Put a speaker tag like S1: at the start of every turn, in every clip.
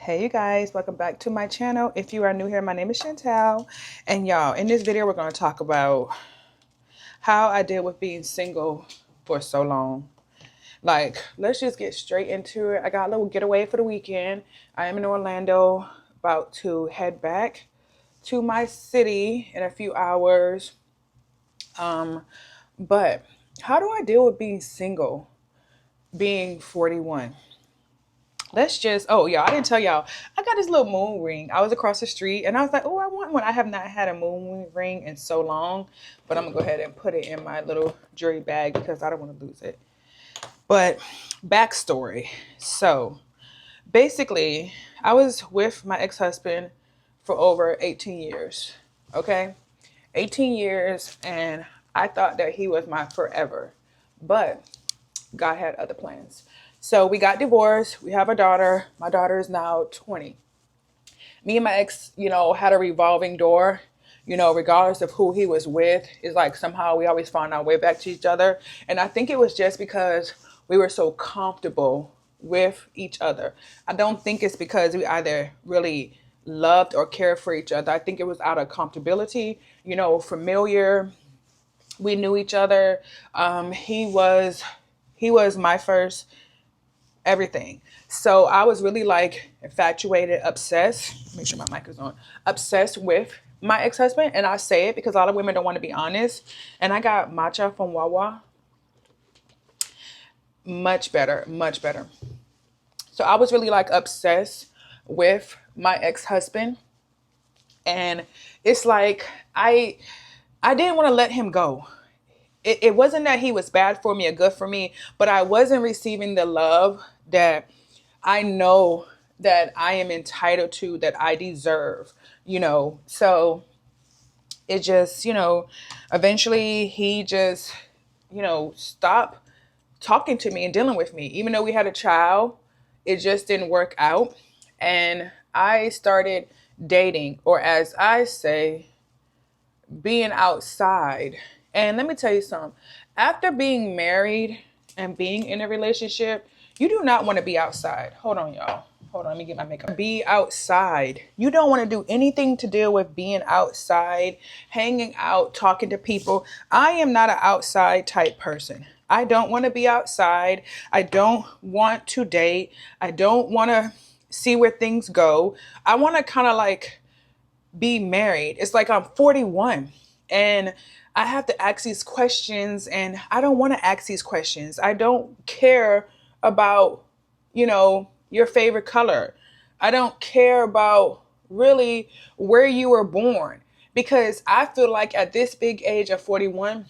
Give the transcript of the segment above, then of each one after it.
S1: Hey you guys, welcome back to my channel. If you are new here, my name is Chantal, and y'all, in this video we're going to talk about how I deal with being single for so long. Like, let's just get straight into it. I got a little getaway for the weekend. I am in Orlando, about to head back to my city in a few hours. But how do I deal with being single, being 41? Let's just, oh, y'all, I didn't tell y'all, I got this little moon ring. I was across the street and I was like, oh, I want one. I have not had a moon ring in so long, but I'm gonna go ahead and put it in my little jewelry bag because I don't want to lose it. But backstory. So basically, I was with my ex-husband for over 18 years. Okay. 18 years, and I thought that he was my forever. But God had other plans. So we got divorced. We have a daughter. My daughter is now 20. Me and my ex, had a revolving door. Regardless of who he was with, it's like somehow we always found our way back to each other. And I think it was just because we were so comfortable with each other. I don't think it's because we either really loved or cared for each other. I think it was out of comfortability, familiar. We knew each other. He was my first everything. So I was really like infatuated, obsessed. Make sure my mic is on. Obsessed with my ex-husband. And I say it because a lot of women don't want to be honest. And I got matcha from Wawa. Much better, much better. So I was really like obsessed with my ex-husband. And it's like I didn't want to let him go. It wasn't that he was bad for me or good for me, but I wasn't receiving the love that I know that I am entitled to, that I deserve. So it just, eventually he just, stopped talking to me and dealing with me. Even though we had a child, it just didn't work out. And I started dating, or as I say, being outside. And let me tell you something. After being married and being in a relationship, you do not want to be outside. Hold on, y'all. Hold on, let me get my makeup. Be outside. You don't want to do anything to deal with being outside, hanging out, talking to people. I am not an outside type person. I don't want to be outside. I don't want to date. I don't want to see where things go. I want to kind of like be married. It's like I'm 41 and I have to ask these questions, and I don't want to ask these questions. I don't care about, your favorite color. I don't care about really where you were born, because I feel like at this big age of 41,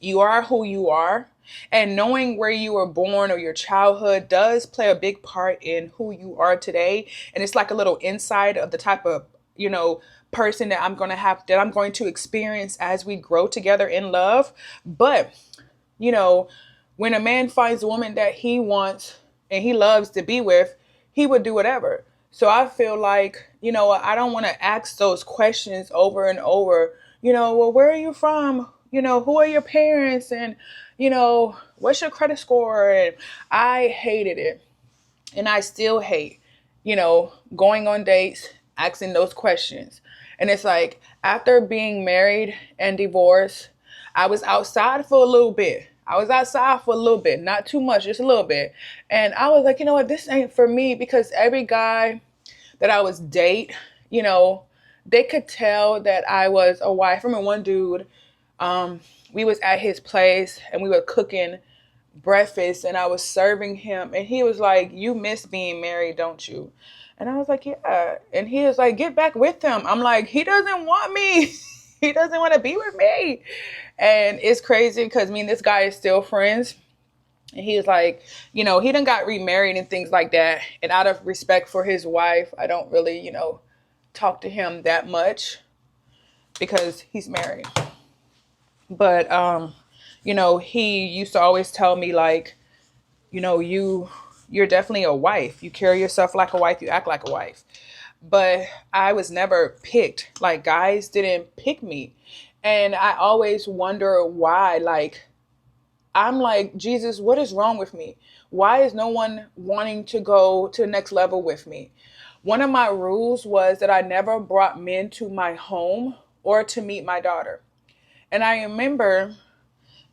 S1: you are who you are. And knowing where you were born or your childhood does play a big part in who you are today. And it's like a little insight of the type of, person that I'm going to experience as we grow together in love. But, you know, when a man finds a woman that he wants and he loves to be with, he would do whatever. So I feel like, I don't want to ask those questions over and over. Well, where are you from? Who are your parents? And, what's your credit score? And I hated it. And I still hate, going on dates, asking those questions. And it's like after being married and divorced, I was outside for a little bit. Not too much, just a little bit. And I was like, you know what, this ain't for me, because every guy that I was date, they could tell that I was a wife. I remember one dude, we was at his place and we were cooking breakfast and I was serving him, and he was like, you miss being married, don't you? And I was like, yeah. And he was like, get back with him. I'm like, he doesn't want me. He doesn't want to be with me. And it's crazy because me and this guy is still friends. And he was like, he done got remarried and things like that. And out of respect for his wife, I don't really, talk to him that much because he's married. But, he used to always tell me like, you're definitely a wife. You carry yourself like a wife. You act like a wife. But I was never picked. Like, guys didn't pick me. And I always wonder why. Like, I'm like, Jesus, what is wrong with me? Why is no one wanting to go to the next level with me? One of my rules was that I never brought men to my home or to meet my daughter. And I remember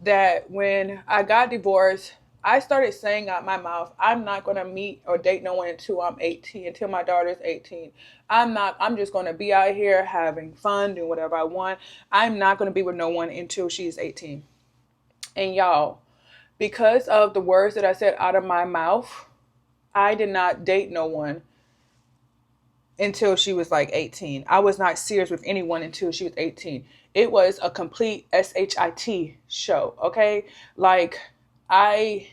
S1: that when I got divorced, I started saying out my mouth, I'm not going to meet or date no one until I'm 18, until my daughter's 18. I'm just going to be out here having fun, doing whatever I want. I'm not going to be with no one until she's 18. And y'all, because of the words that I said out of my mouth, I did not date no one until she was like 18. I was not serious with anyone until she was 18. It was a complete SHIT show, okay? Like I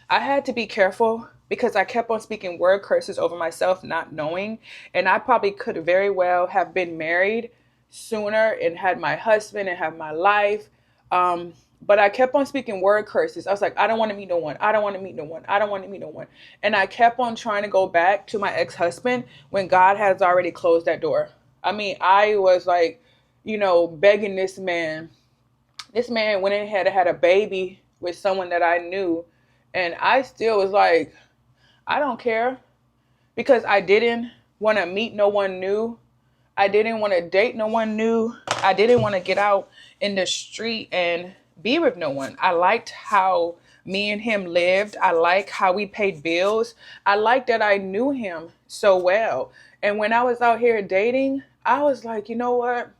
S1: I had to be careful because I kept on speaking word curses over myself, not knowing. And I probably could very well have been married sooner and had my husband and have my life. But I kept on speaking word curses. I was like, I don't want to meet no one. I don't want to meet no one. I don't want to meet no one. And I kept on trying to go back to my ex-husband when God has already closed that door. I mean, I was like, begging this man. This man went ahead and had a baby with someone that I knew. And I still was like, I don't care because I didn't want to meet no one new. I didn't want to date no one new. I didn't want to get out in the street and be with no one. I liked how me and him lived. I liked how we paid bills. I liked that I knew him so well. And when I was out here dating, I was like, you know what?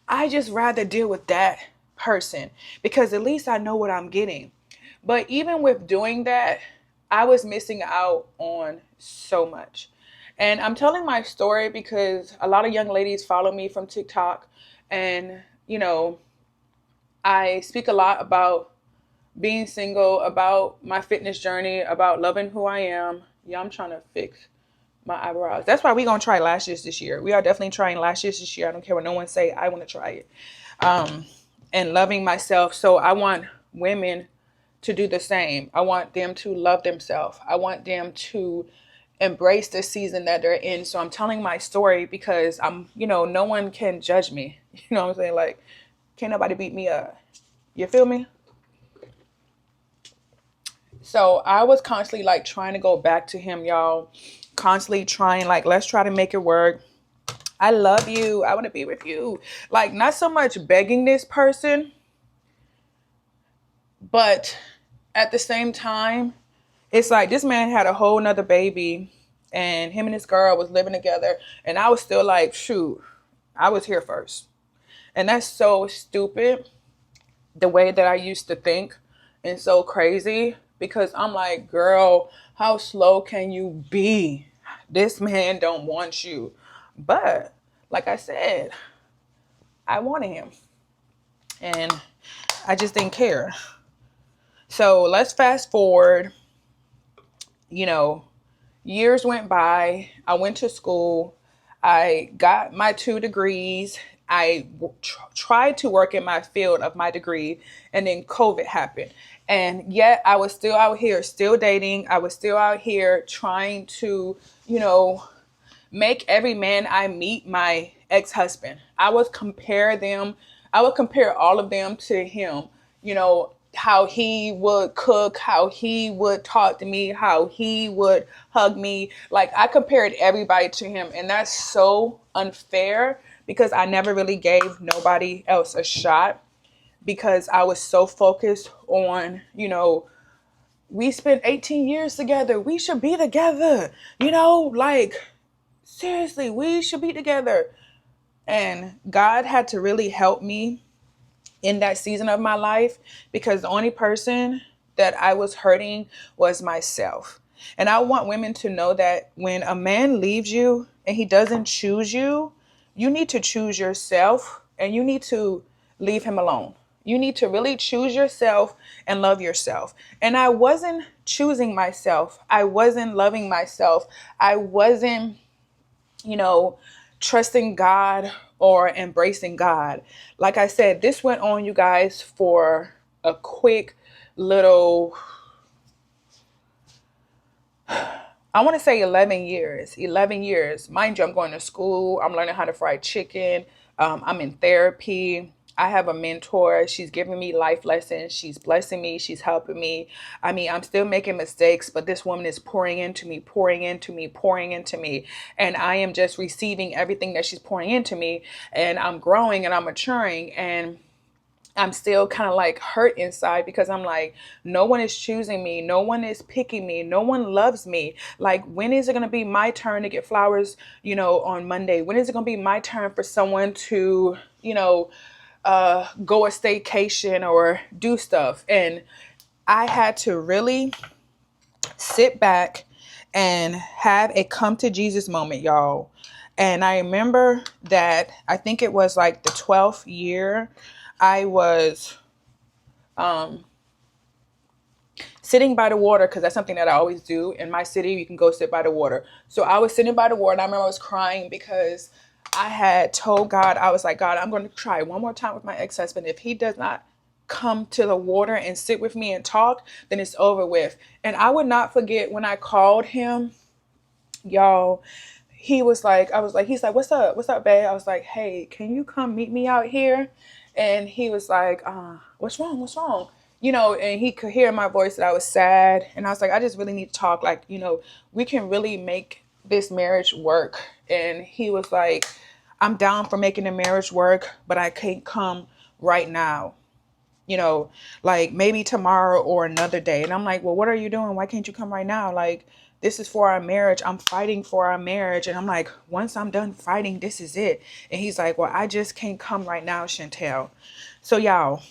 S1: I just rather deal with that person because at least I know what I'm getting. But even with doing that, I was missing out on so much. And I'm telling my story because a lot of young ladies follow me from TikTok. And, I speak a lot about being single, about my fitness journey, about loving who I am. Yeah, I'm trying to fix my eyebrows. That's why we're going to try lashes this year. We are definitely trying lashes this year. I don't care what no one say. I want to try it. And loving myself. So I want women to do the same. I want them to love themselves. I want them to embrace the season that they're in. So I'm telling my story because no one can judge me. You know what I'm saying? Like, can't nobody beat me up. You feel me? So I was constantly like trying to go back to him, y'all. Constantly trying, like, let's try to make it work. I love you. I want to be with you. Like, not so much begging this person, but at the same time, it's like this man had a whole nother baby and him and this girl was living together. And I was still like, shoot, I was here first. And that's so stupid, the way that I used to think, and so crazy because I'm like, girl, how slow can you be? This man don't want you. But like I said, I wanted him and I just didn't care. So let's fast forward. Years went by. I went to school. I got my 2 degrees. I tried to work in my field of my degree, and then COVID happened. And yet I was still out here, still dating. I was still out here trying to, make every man I meet my ex-husband. I would compare all of them to him, how he would cook, how he would talk to me, how he would hug me. Like, I compared everybody to him. And that's so unfair because I never really gave nobody else a shot because I was so focused on, we spent 18 years together. We should be together. Like, seriously, we should be together. And God had to really help me in that season of my life because the only person that I was hurting was myself. And I want women to know that when a man leaves you and he doesn't choose you, you need to choose yourself and you need to leave him alone. You need to really choose yourself and love yourself. And I wasn't choosing myself. I wasn't loving myself. I wasn't, trusting God or embracing God. Like I said, this went on, you guys, for a quick little, I want to say 11 years. 11 years. Mind you, I'm going to school. I'm learning how to fry chicken. I'm in therapy. I have a mentor. She's giving me life lessons. She's blessing me. She's helping me. I mean, I'm still making mistakes, but this woman is pouring into me, pouring into me, pouring into me. And I am just receiving everything that she's pouring into me. And I'm growing and I'm maturing. And I'm still kind of like hurt inside because I'm like, no one is choosing me. No one is picking me. No one loves me. Like, when is it going to be my turn to get flowers, on Monday? When is it going to be my turn for someone to, go a staycation or do stuff? And I had to really sit back and have a come to Jesus moment, y'all. And I remember that I think it was like the 12th year I was sitting by the water, because that's something that I always do. In my city, you can go sit by the water. So I was sitting by the water, and I remember I was crying because I had told God, I was like, God, I'm going to try one more time with my ex-husband. If he does not come to the water and sit with me and talk, then it's over with. And I would not forget when I called him, y'all. He was like, he's like, what's up, babe? I was like, hey, can you come meet me out here? And he was like, what's wrong? What's wrong? And he could hear my voice that I was sad. And I was like, I just really need to talk. Like, we can really make this marriage work. And he was like, I'm down for making the marriage work, but I can't come right now. Like maybe tomorrow or another day. And I'm like, well, what are you doing? Why can't you come right now? Like, this is for our marriage. I'm fighting for our marriage. And I'm like, once I'm done fighting, this is it. And he's like, well, I just can't come right now, Chantel. So y'all,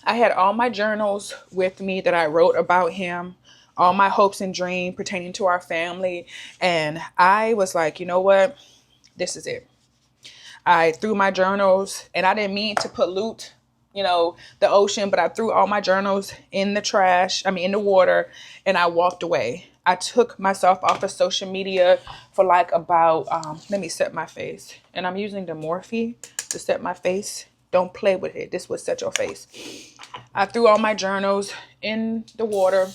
S1: I had all my journals with me that I wrote about him, all my hopes and dreams pertaining to our family. And I was like, you know what? This is it. I threw my journals, and I didn't mean to pollute, the ocean, but I threw all my journals in the trash, in the water, and I walked away. I took myself off of social media for like about, let me set my face. And I'm using the Morphe to set my face. Don't play with it. This will set your face. I threw all my journals in the water,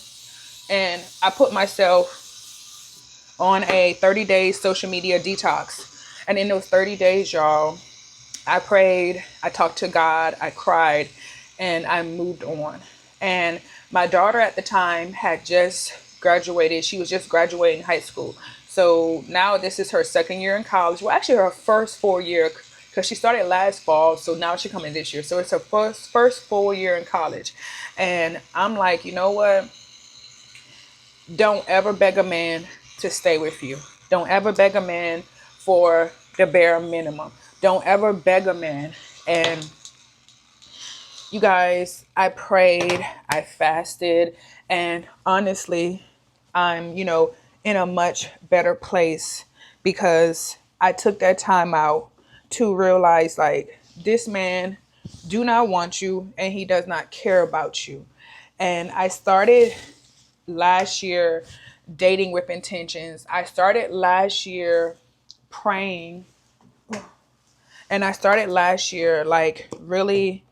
S1: and I put myself on a 30-day social media detox. And in those 30 days, y'all, I prayed, I talked to God, I cried, and I moved on. And my daughter at the time had just graduated. She was just graduating high school. So now this is her second year in college. Well, actually her first full year, because she started last fall. So now she's coming this year. So it's her first full year in college. And I'm like, you know what? Don't ever beg a man to stay with you. Don't ever beg a man for the bare minimum. Don't ever beg a man. And you guys, I prayed, I fasted, and honestly, I'm, in a much better place because I took that time out to realize like this man do not want you and he does not care about you. And I started last year dating with intentions. I started last year praying, and I started last year like really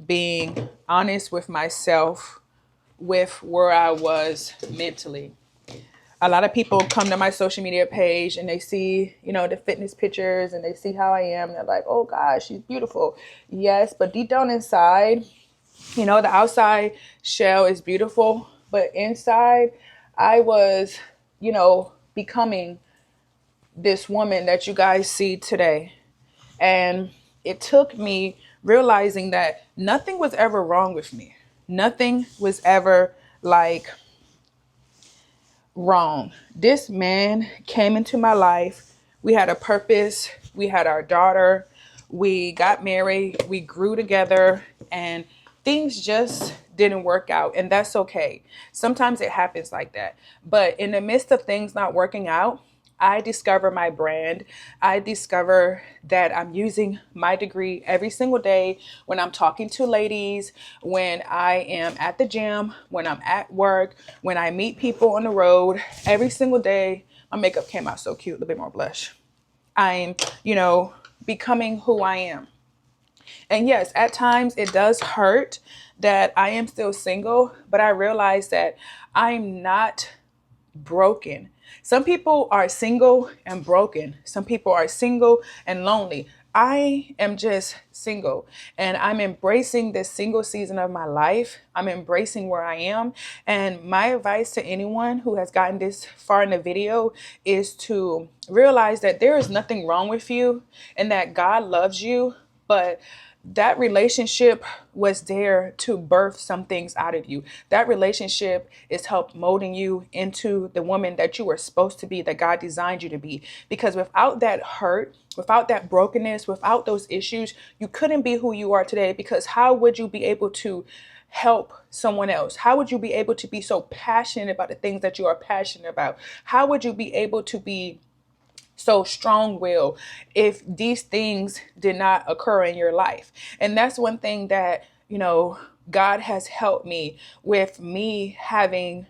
S1: being honest with myself with where I was mentally. A lot of people come to my social media page and they see, the fitness pictures and they see how I am. They're like, oh gosh, she's beautiful. Yes, but deep down inside, the outside shell is beautiful, but inside I was, becoming this woman that you guys see today. And it took me realizing that nothing was ever wrong with me. Nothing was ever like wrong. This man came into my life. We had a purpose. We had our daughter. We got married. We grew together, and things just didn't work out. And that's okay. Sometimes it happens like that. But in the midst of things not working out, I discover my brand. I discover that I'm using my degree every single day when I'm talking to ladies, when I am at the gym, when I'm at work, when I meet people on the road. Every single day, my makeup came out so cute, a little bit more blush. I'm, becoming who I am. And yes, at times it does hurt that I am still single, but I realize that I'm not broken. Some people are single and broken. Some people are single and lonely. I am just single and I'm embracing this single season of my life. I'm embracing where I am. And my advice to anyone who has gotten this far in the video is to realize that there is nothing wrong with you and that God loves you. But that relationship was there to birth some things out of you. That relationship is helped molding you into the woman that you were supposed to be, that God designed you to be. Because without that hurt, without that brokenness, without those issues, you couldn't be who you are today. Because how would you be able to help someone else? How would you be able to be so passionate about the things that you are passionate about? How would you be able to be so strong will if these things did not occur in your life? And that's one thing that, God has helped me with, me having,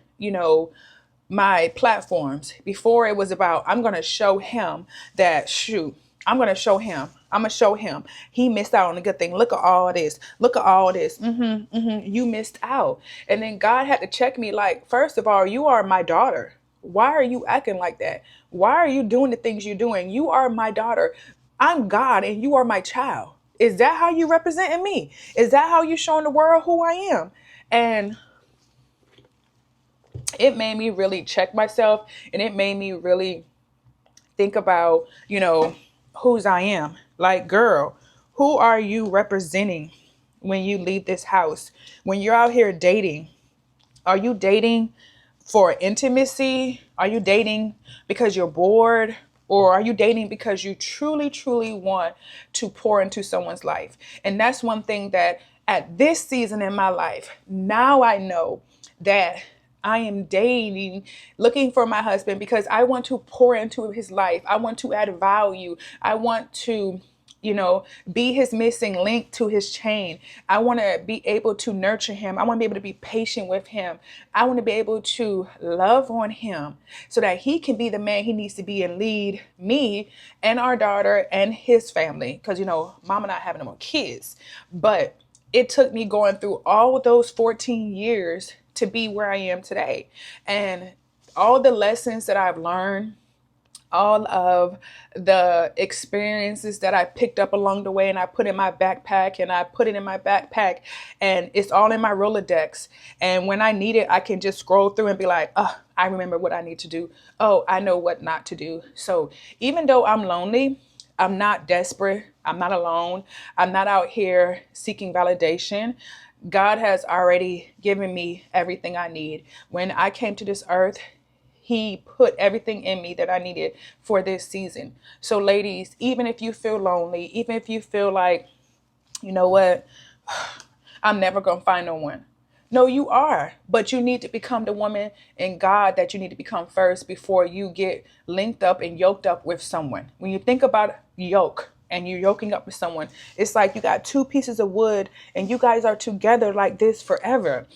S1: my platforms. Before it was about, I'm going to show him that, shoot, I'm going to show him. I'm going to show him. He missed out on a good thing. Look at all this. Look at all this. You missed out. And then God had to check me like, first of all, you are my daughter. Why are you acting like that? Why are you doing the things you're doing? You are my daughter. I'm God and you are my child. Is that how you representing me? Is that how you showing the world who I am? And it made me really check myself, and it made me really think about, whose I am. Like, girl, who are you representing when you leave this house? When you're out here dating, are you dating for intimacy? Are you dating because you're bored? Or are you dating because you truly, truly want to pour into someone's life? And that's one thing that at this season in my life, now I know that I am dating, looking for my husband because I want to pour into his life. I want to add value. I want to, be his missing link to his chain. I want to be able to nurture him. I want to be able to be patient with him. I want to be able to love on him so that he can be the man he needs to be and lead me and our daughter and his family. Because, mom and I having no more kids. But it took me going through all of those 14 years to be where I am today. And all the lessons that I've learned, all of the experiences that I picked up along the way and I put in my backpack and it's all in my Rolodex. And when I need it, I can just scroll through and be like, oh, I remember what I need to do. Oh, I know what not to do. So even though I'm lonely, I'm not desperate. I'm not alone. I'm not out here seeking validation. God has already given me everything I need. When I came to this earth, he put everything in me that I needed for this season. So ladies, even if you feel lonely, even if you feel like, you know what, I'm never going to find no one. No, you are, but you need to become the woman in God that you need to become first before you get linked up and yoked up with someone. When you think about yoke and you're yoking up with someone, it's like you got two pieces of wood and you guys are together like this forever.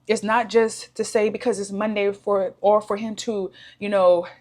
S1: It's not just to say because it's Monday for him to,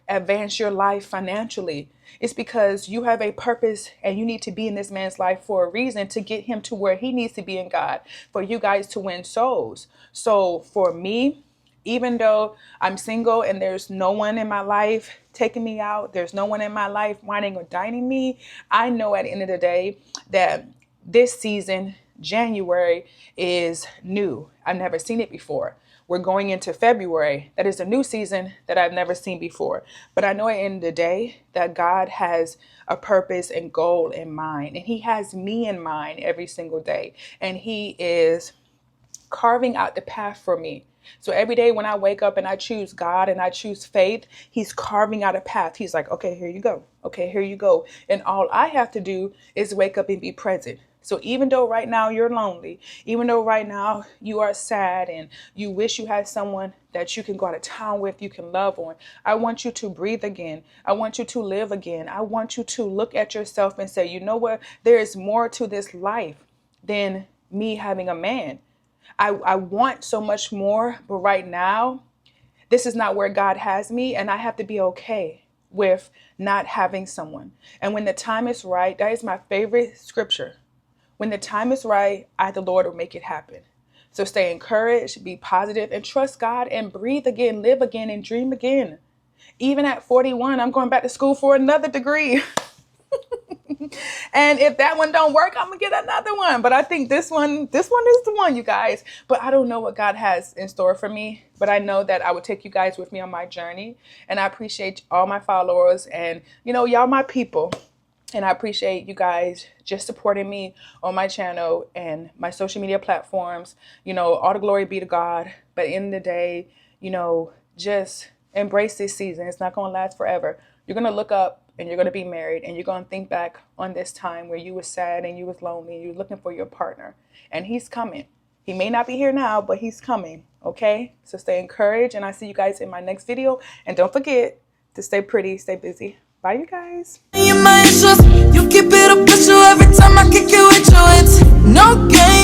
S1: advance your life financially. It's because you have a purpose and you need to be in this man's life for a reason to get him to where he needs to be in God, for you guys to win souls. So for me, even though I'm single and there's no one in my life taking me out, there's no one in my life whining or dining me, I know at the end of the day that this season, January, is new. I've never seen it before. We're going into February. That is a new season that I've never seen before. But I know at the end of the day that God has a purpose and goal in mind. And he has me in mind every single day. And he is carving out the path for me. So every day when I wake up and I choose God and I choose faith, he's carving out a path. He's like, okay, here you go. Okay, here you go. And all I have to do is wake up and be present. So even though right now you're lonely, even though right now you are sad and you wish you had someone that you can go out of town with, you can love on, I want you to breathe again. I want you to live again. I want you to look at yourself and say, you know what? There is more to this life than me having a man. I want so much more, but right now, this is not where God has me, and I have to be okay with not having someone. And when the time is right, that is my favorite scripture. When the time is right, the Lord will make it happen. So stay encouraged, be positive, and trust God and breathe again, live again, and dream again. Even at 41, I'm going back to school for another degree. And if that one don't work, I'm gonna get another one. But I think this one is the one, you guys. But I don't know what God has in store for me. But I know that I would take you guys with me on my journey. And I appreciate all my followers and y'all my people. And I appreciate you guys just supporting me on my channel and my social media platforms. All the glory be to God. But in the day, just embrace this season. It's not going to last forever. You're going to look up and you're going to be married and you're going to think back on this time where you were sad and you was lonely and you were looking for your partner. And he's coming. He may not be here now, but he's coming. Okay? So stay encouraged. And I see you guys in my next video. And don't forget to stay pretty, stay busy. Bye, you guys. You keep it official every time I kick you with your hits. No game.